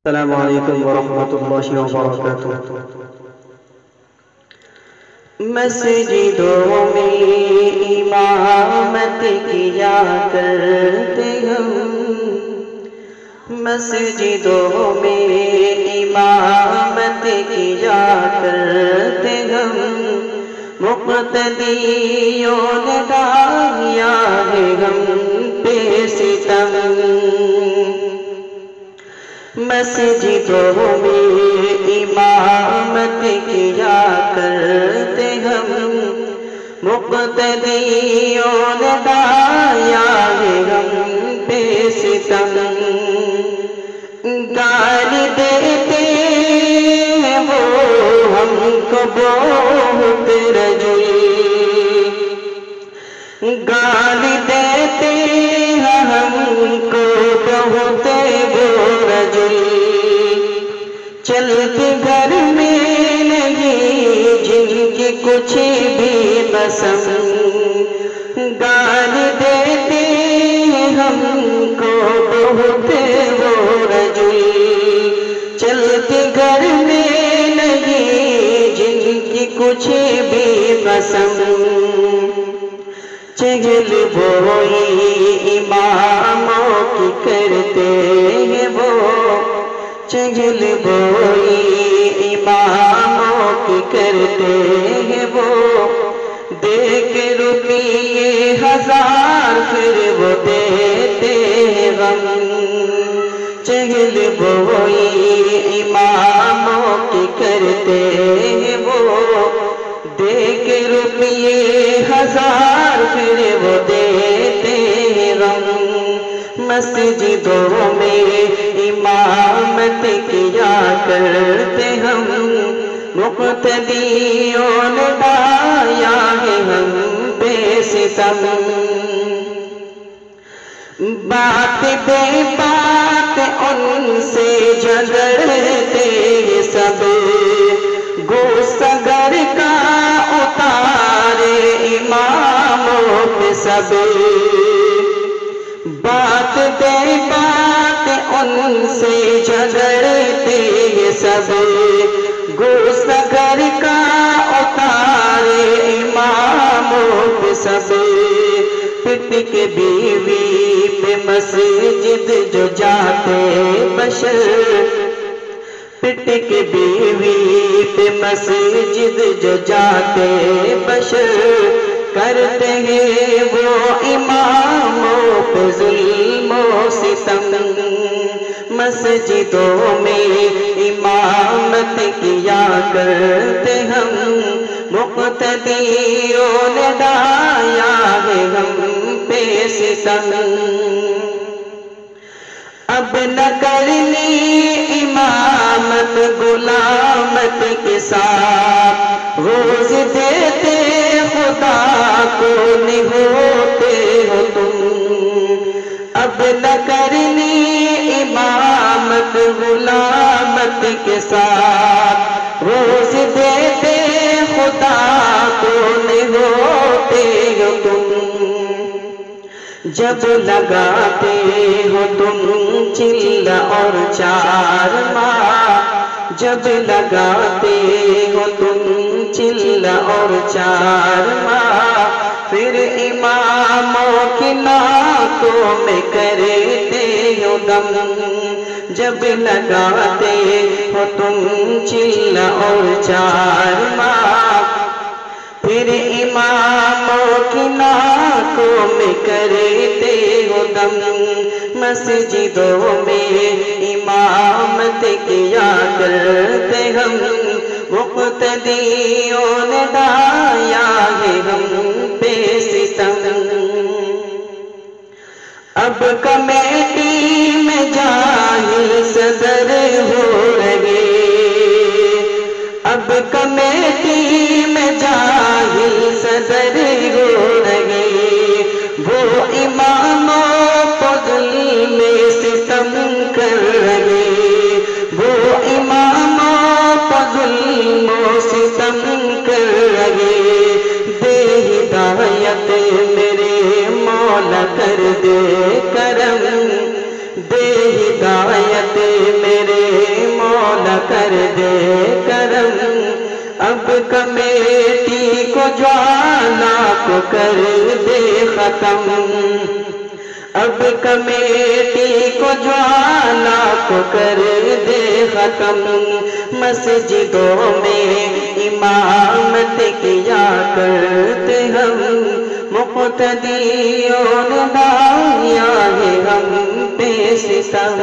السلام علیکم ورحمۃ اللہ وبرکاتہ۔ مسجدوں میں امامت کیا کرتے ہم، مسجدوں میں امامت کیا کرتے ہم، مقتدیوں نے ڈھایا ہے ہم پہ ستم۔ مسجدوں میں امامت کیا کرتے ہم، مقتدیوں نے ڈھایا ہے ہم پہ ستم۔ گالی دیتے ہیں وہ ہم کو بہت رجل، گالی دیتے ہیں ہم کو بہت رجل، چلتے گھر میں نہیں جن کی کچھ بھی قسم، گالی دیتے ہیں ہم کو بہت رجل، چلتے گھر میں نہیں جن کی کچھ بھی قسم۔ چگل وہی اماموں کی کرتے ہیں وہ، چگل وہی اماموں کی کرتے ہیں وہ، دے کے روپیے ہزار پھر وہ دیتے ہیں غم۔ چگل وہی اماموں کی کرتے ہیں وہ، دے کے روپیے ہزار پھر وہ دیتے ہیں غم۔ مسجدوں میں امامت کیا کرتے ہم، مقتدیوں نے ڈھایا ہے ہم بے ستم۔ بات بے بات ان سے جھگڑتے سب، غصہ گر کا اتارے اماموں پہ سب، بات بے بات ان سے جھگڑتے سب، غصہ گر کا اتارے اماموں پہ سب۔ پٹ کے بیوی پہ مسجد جو جاتے بشر، پٹ کے بیوی پہ مسجد جو جاتے بشر، کرتے ہیں وہ اماموں پہ ظلم و ستم۔ مسجدوں میں امامت کیا کرتے ہم، مقتدیوں نے ڈھایا ہے ہم پہ ستم۔ اب نہ کرنی امامت غلامت کے ساتھ، روز دیتے خدا کو نہیں ہوتے ہو تم۔ اب نہ کرنی امامت غلامت کے ساتھ، روز دیتے خدا کو نہیں ہوتے ہو تم۔ جب لگاتے ہو تم چلا اور چار ماہ، جب لگاتے ہو تم چلا اور چار ماہ، پھر اماموں کی ناکوں میں کرتے ہو دم۔ جب لگاتے ہو تم چلا اور چار ماہ، پھر اماموں کی ناکوں میں کرتے ہو دم۔ مسجدوں میں امامت کیا کرتے ہم، مقتدیوں نے ڈھایا ہے ہم پہ ستم۔ اب کمیٹی میں جاہل صدر ہو رہے، اب کمیٹی میں جاہل صدر ہو رہے، وہ اماموں کو ظلم ستم کر رہے، وہ اماموں کو ظلم و ستم کر رہے۔ دے ہدایت میرے مولا کر دے کرم، دے ہدایت میرے کر دے کرم، اب کمیٹی کو جوالا کو کر دے ختم، اب کمیٹی کو جوالا کو کر دے ختم، مسجدوں میں امامت کیا کرتے ہم، مقتدیوں نے ڈھایا ہے ہم پہ ستم۔